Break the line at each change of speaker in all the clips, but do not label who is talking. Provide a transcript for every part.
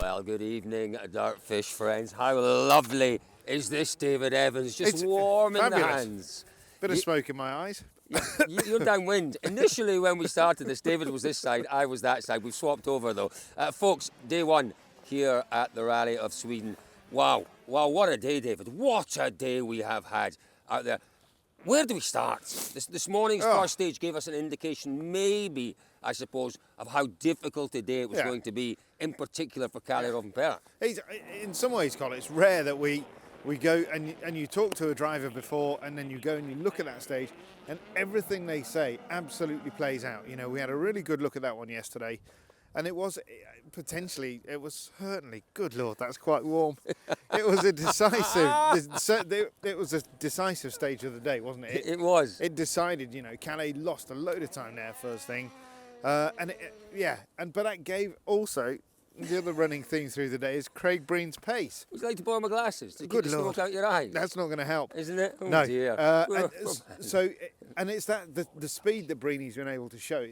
Well, good ening, Dirtfish friends. How lovely is this David Evans? Just warm in the hands.
Bit of smoke in my eyes.
You're downwind. Initially, when we started this, David was this side, I was that side. We've swapped over though. Folks, day one here at the Rally of Sweden. Wow, what a day, David. What a day we have had out there. Where do we start? This morning's first stage gave us an indication, maybe, I suppose, of how difficult a day it was going to be, in particular for Kalle Rovanperä.
In some ways, Colin, it's rare that we go and you talk to a driver before and then you go and you look at that stage and everything they say absolutely plays out. You know, we had a really good look at that one yesterday. And it was certainly, good Lord, that's quite warm. It was a decisive stage of the day, wasn't it?
It was.
It decided, you know, Kalle lost a load of time there first thing. But that gave also, the other running theme through the day is Craig Breen's pace.
Would you like to borrow my glasses to
good
keep the
Lord.
smoke out your eyes?
That's not going to help.
Isn't it? Oh
no.
Dear.
And it's that the speed that Breen's been able to show.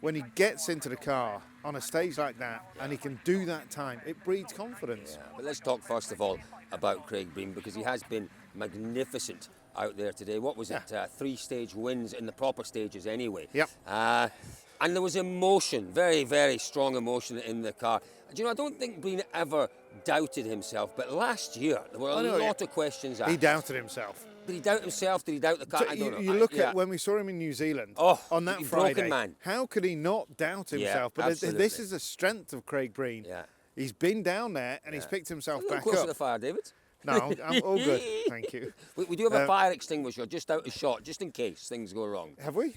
When he gets into the car on a stage like that and he can do that time, it breeds confidence.
Yeah, but let's talk first of all about Craig Breen, because he has been magnificent out there today. What was it? 3-stage wins in the proper stages anyway.
Yep.
And there was emotion, very, very strong emotion in the car. Do you know, I don't think Breen ever doubted himself, but last year there were a lot of questions asked.
He doubted himself.
Did he doubt himself? Did he doubt the car?
So
I don't know.
You look at when we saw him in New Zealand on that Friday.
Broken man.
How could he not doubt himself?
Yeah,
but
absolutely.
this is the strength of Craig Breen.
Yeah.
He's been down there and he's picked himself back
close
up.
to the fire, David.
No, I'm all good, thank you.
We do have a fire extinguisher just out of shot, just in case things go wrong.
Have we?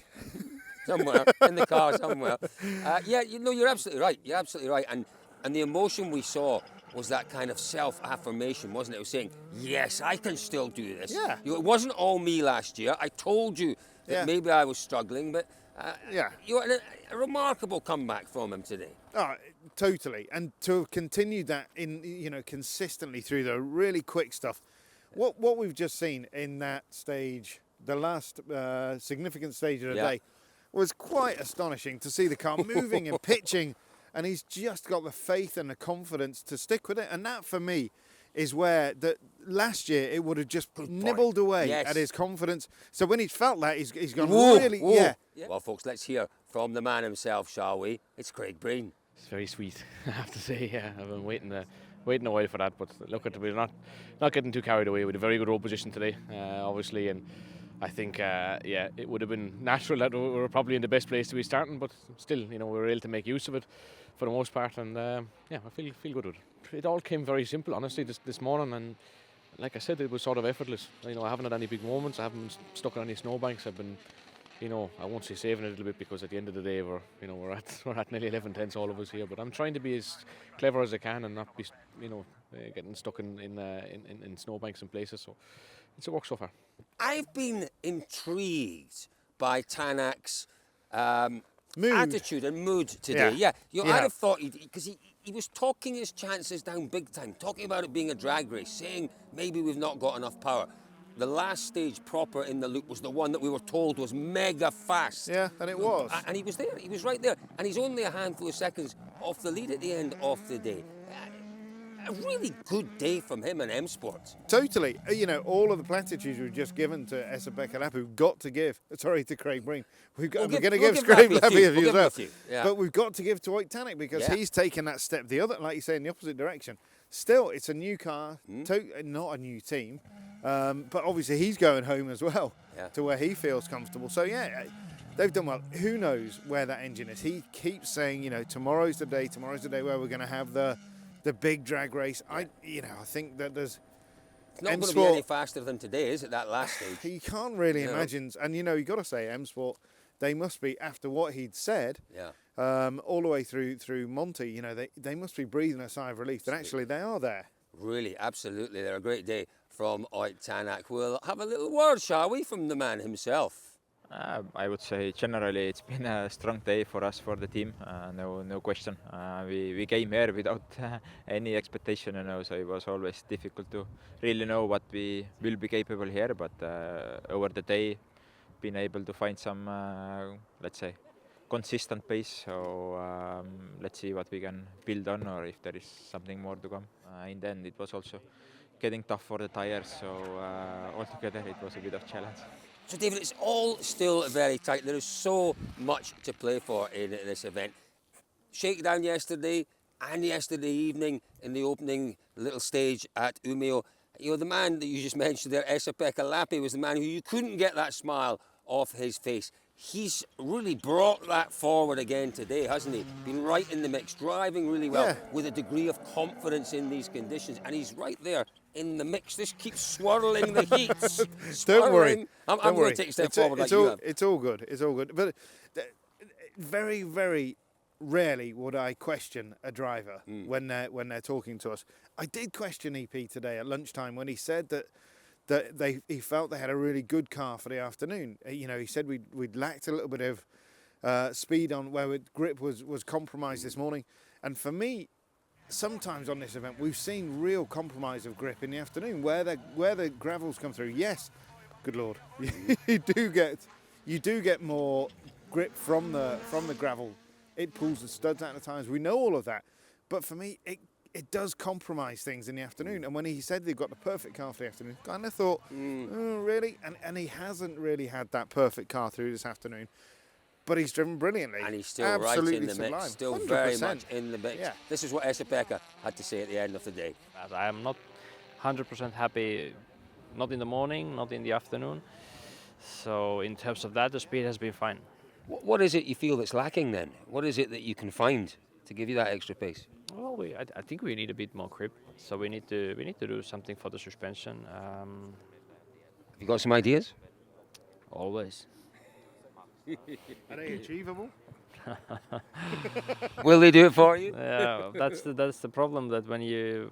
Somewhere in the car, somewhere. You're absolutely right. You're absolutely right. And the emotion we saw was that kind of self-affirmation, wasn't it? It was saying, yes, I can still do this.
Yeah.
It wasn't all me last year. I told you that maybe I was struggling, but you had a remarkable comeback from him today.
Oh, totally. And to have continued that consistently through the really quick stuff. What we've just seen in that stage, the last significant stage of the day, was quite astonishing to see the car moving and pitching. And he's just got the faith and the confidence to stick with it. And that, for me, is where last year it would have just nibbled away at his confidence. So when he's felt that, he's gone really.
Well, folks, let's hear from the man himself, shall we? It's Craig Breen.
It's very sweet, I have to say. Yeah, I've been waiting a while for that. But look, we're not getting too carried away. With a very good road position today, obviously, and I think, it would have been natural that we were probably in the best place to be starting, but still, we were able to make use of it for the most part, and I feel good with it. It all came very simple, honestly, this morning, and like I said, it was sort of effortless. I haven't had any big moments. I haven't been stuck on any snowbanks. I've been, I won't say saving it a little bit, because at the end of the day, we're at nearly 11 tenths, all of us here. But I'm trying to be as clever as I can and not be, getting stuck in snowbanks and places. So it's a work so far.
I've been intrigued by Tänak's attitude and mood today. I'd have thought because he was talking his chances down big time, talking about it being a drag race, saying maybe we've not got enough power. The last stage proper in the loop was the one that we were told was mega fast.
Yeah, and it was.
And he was there. He was right there. And he's only a handful of seconds off the lead at the end of the day. A really good day from him and M Sports.
Totally. All of the platitudes we've just given to Esapekka Lappi, we've got to give. Sorry, to Craig Breen. We're going to give Craig Lappi as well. But we've got to give to Ott Tänak, because he's taken that step the other, like you say, in the opposite direction. Still, it's a new car, not a new team. But obviously he's going home as well to where he feels comfortable. So they've done well. Who knows where that engine is? He keeps saying, tomorrow's the day where we're going to have the big drag race. I think that there's...
It's not going to be any faster than today, is it, that last stage?
You can't really imagine. And, you've got to say, M Sport, they must be, after what he'd said, all the way through Monty, they must be breathing a sigh of relief that actually they are there.
Really, absolutely. They're a great day from Ott Tänak. We'll have a little word, shall we, from the man himself.
I would say generally it's been a strong day for us, for the team, no question. We came here without any expectation, so it was always difficult to really know what we will be capable here, but over the day been able to find some, let's say, consistent pace. So let's see what we can build on, or if there is something more to come. In the end, it was also getting tough for the tires. So altogether, it was a bit of challenge.
So David, it's all still very tight. There is so much to play for in this event. Shakedown yesterday and yesterday evening in the opening little stage at Umeå. You know, the man that you just mentioned there, Esapekka Lappi, was the man who you couldn't get that smile off his face. He's really brought that forward again today, hasn't he? Been right in the mix, driving really well with a degree of confidence in these conditions, and he's right there in the mix. This keeps swirling the heats.
Don't worry.
I'm going to take a step forward like you have.
It's all good. It's all good. But very, very rarely would I question a driver when they're talking to us. I did question EP today at lunchtime when he said that he felt they had a really good car for the afternoon. You know, he said we'd lacked a little bit of speed on where grip was compromised this morning. And for me, sometimes on this event we've seen real compromise of grip in the afternoon where the gravels come through. Yes, good Lord, you do get more grip from the gravel. It pulls the studs out of the tires. We know all of that, but for me, it does compromise things in the afternoon. And when he said they've got the perfect car for the afternoon, I kind of thought, oh, really? And he hasn't really had that perfect car through this afternoon. But he's driven brilliantly.
And he's still right in the mix, still 100%. Very much in the mix. Yeah. This is what Esapekka had to say at the end of the day.
I am not 100% happy, not in the morning, not in the afternoon. So in terms of that, the speed has been fine.
What is it you feel that's lacking then? What is it that you can find to give you that extra pace?
Well, I think we need a bit more grip. So we need to do something for the suspension.
Have you got some ideas?
Always.
Are they achievable?
Will they do it for you?
Yeah, that's the problem. That when you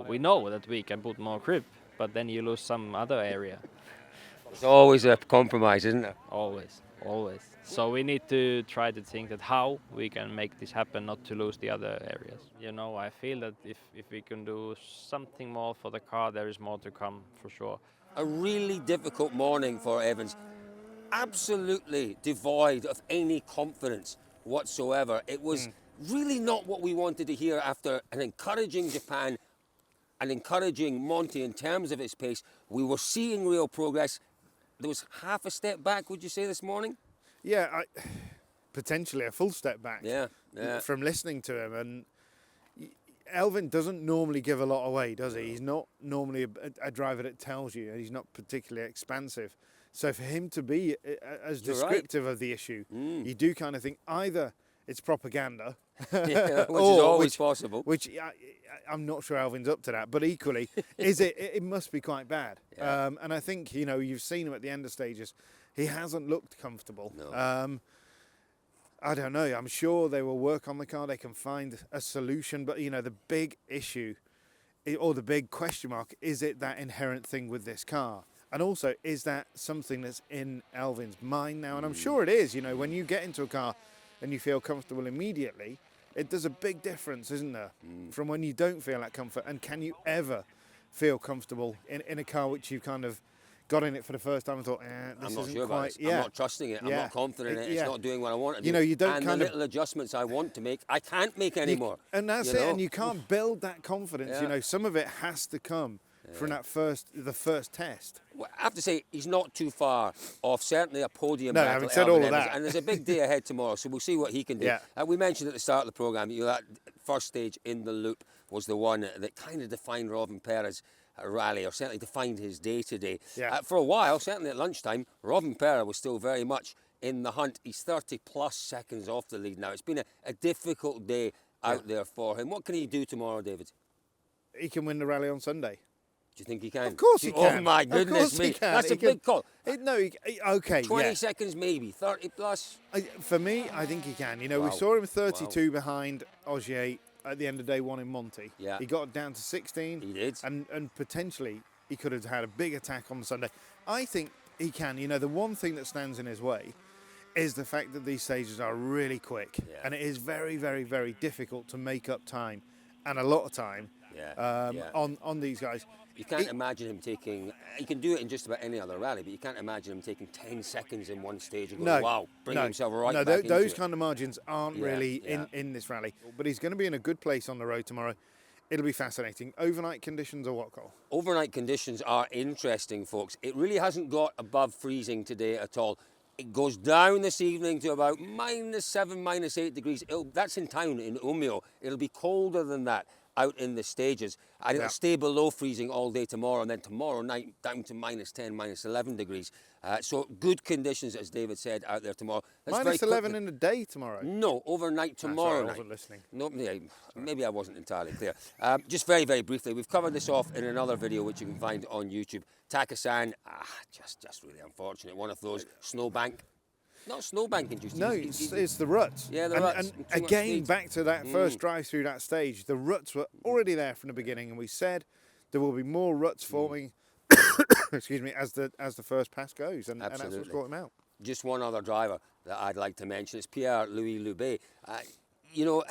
we know that we can put more grip, but then you lose some other area.
It's always a compromise, isn't it?
Always. So we need to try to think that how we can make this happen, not to lose the other areas. You know, I feel that if we can do something more for the car, there is more to come for sure.
A really difficult morning for Evans. Absolutely devoid of any confidence whatsoever. It was really not what we wanted to hear after an encouraging Japan, an encouraging Monty in terms of his pace. We were seeing real progress. There was half a step back, would you say, this morning?
Yeah, potentially a full step back.
Yeah.
From listening to him. And Elfyn doesn't normally give a lot away, does he? He's not normally a driver that tells you, and he's not particularly expansive. So for him to be as descriptive of the issue, you do kind of think either it's propaganda,
which is always possible.
Which I'm not sure Elfyn's up to that, but equally, it must be quite bad.
Yeah.
And I think, you know, you've seen him at the end of stages. He hasn't looked comfortable.
No.
I don't know. I'm sure they will work on the car. They can find a solution. But, you know, the big issue or the big question mark, is it that inherent thing with this car? And also, is that something that's in Elfyn's mind now? And I'm sure it is. You know, when you get into a car and you feel comfortable immediately, it does a big difference, isn't there? From when you don't feel that comfort. And can you ever feel comfortable in a car which you've kind of got in it for the first time and thought, this isn't quite...
I'm not trusting it. I'm not confident in it. It's not doing what I want to do.
You know, you don't
and
kind
the
of...
little adjustments I want to make, I can't make anymore.
And that's it. And you can't build that confidence. You know, some of it has to come from the first test.
Well, I have to say, he's not too far off. Certainly a podium
battle.
No,
having said all of that.
And there's a big day ahead tomorrow, so we'll see what he can do. We mentioned at the start of the programme, that first stage in the loop was the one that kind of defined Rovanperä's rally, or certainly defined his day today. For a while, certainly at lunchtime, Rovanperä was still very much in the hunt. He's 30 plus seconds off the lead now. It's been a difficult day out there for him. What can he do tomorrow, David?
He can win the rally on Sunday.
Do you think he can?
Of course he can.
Oh my goodness me. That's a big call.
Okay.
20 seconds maybe, 30 plus.
For me, I think he can. You know, we saw him 32 behind Ogier at the end of day one in Monty.
Yeah.
He got down to 16.
He did.
And potentially he could have had a big attack on Sunday. I think he can. You know, the one thing that stands in his way is the fact that these stages are really quick. And it is very, very, very difficult to make up time. And a lot of time on these guys.
You can't imagine him taking. He can do it in just about any other rally, but you can't imagine him taking 10 seconds in one stage and going, wow, bring himself right back into
those
it.
kind of margins aren't really in this rally. But he's going to be in a good place on the road tomorrow. It'll be fascinating. Overnight conditions are what, Cole?
Overnight conditions are interesting, folks. It really hasn't got above freezing today at all. It goes down this evening to about -7, -8 degrees. That's in town, in Umeå. It'll be colder than that out in the stages. And it'll stay below freezing all day tomorrow, and then tomorrow night down to -10, -11 degrees. So good conditions, as David said, out there tomorrow.
-11 in the day tomorrow?
No, overnight tomorrow night.
I wasn't listening.
No, maybe I wasn't entirely clear. Just very, very briefly, we've covered this off in another video which you can find on YouTube. Taka-san, just really unfortunate. One of those snowbank. Not snowbanking, just
no, it's the ruts.
Yeah, the ruts.
And again, back to that first drive through that stage, the ruts were already there from the beginning, and we said there will be more ruts forming. Excuse me, as the first pass goes, and that's what's brought him out.
Just one other driver that I'd like to mention is Pierre-Louis Loubet. You know,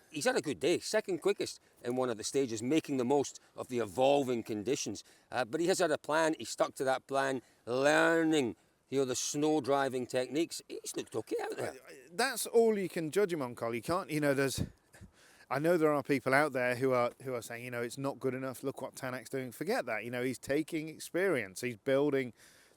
he's had a good day, second quickest in one of the stages, making the most of the evolving conditions. But he has had a plan. He stuck to that plan, learning the snow driving techniques. He's looked okay out there.
That's all you can judge him on, Cole. You can't, I know there are people out there who are saying, it's not good enough. Look what Tänak's doing. Forget that. He's taking experience. He's building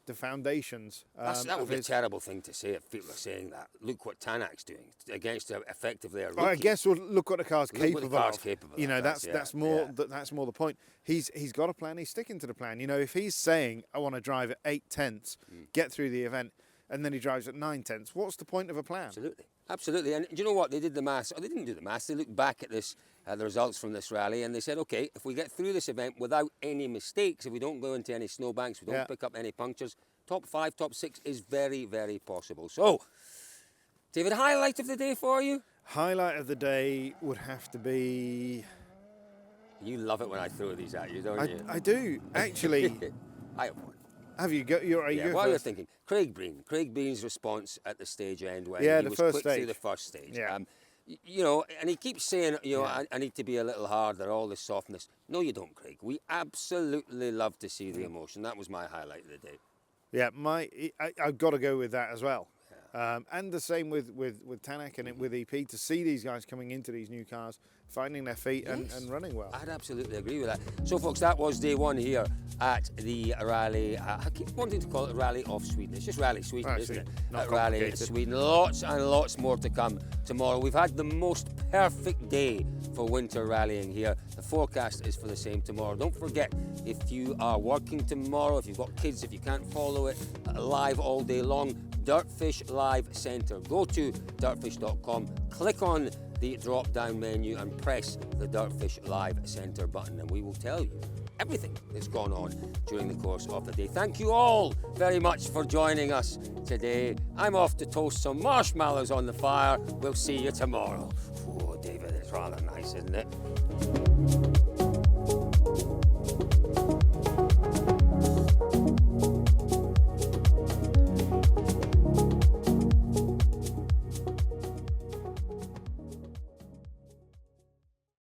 the foundations.
That would be a terrible thing to say if people are saying that. Look what Tänak's doing against effectively a rookie.
Well, I guess look what the car's capable of.
That's
more the point. He's got a plan. He's sticking to the plan. If he's saying I want to drive at 8/10, get through the event, and then he drives at 9/10, what's the point of a plan?
Absolutely. And do you know what? They did the maths. Or they didn't do the maths. They looked back at this, the results from this rally, and they said, okay, if we get through this event without any mistakes, if we don't go into any snowbanks, we don't pick up any punctures, top 5, top 6 is very, very possible. So, David, highlight of the day for you?
Highlight of the day would have to be...
You love it when I throw these at you, don't you?
I do, actually.
I have one.
Have you got your?
While you're thinking, Craig Breen's response at the stage end when he was quick through the first stage.
Yeah.
And he keeps saying, I need to be a little harder, all this softness. No, you don't, Craig. We absolutely love to see the emotion. That was my highlight of the day.
Yeah, I've got to go with that as well. And the same with Tänak and with EP, to see these guys coming into these new cars, finding their feet and running well.
I'd absolutely agree with that. So, folks, that was day one here at the Rally. I keep wanting to call it Rally of Sweden. It's just Rally Sweden, isn't it? Rally Sweden. Lots and lots more to come tomorrow. We've had the most perfect day for winter rallying here. The forecast is for the same tomorrow. Don't forget, if you are working tomorrow, if you've got kids, if you can't follow it live all day long, Dirtfish Live Centre. Go to dirtfish.com, click on the drop-down menu and press the Dirtfish Live Centre button, and we will tell you everything that's gone on during the course of the day. Thank you all very much for joining us today. I'm off to toast some marshmallows on the fire. We'll see you tomorrow. Oh, David, it's rather nice, isn't it?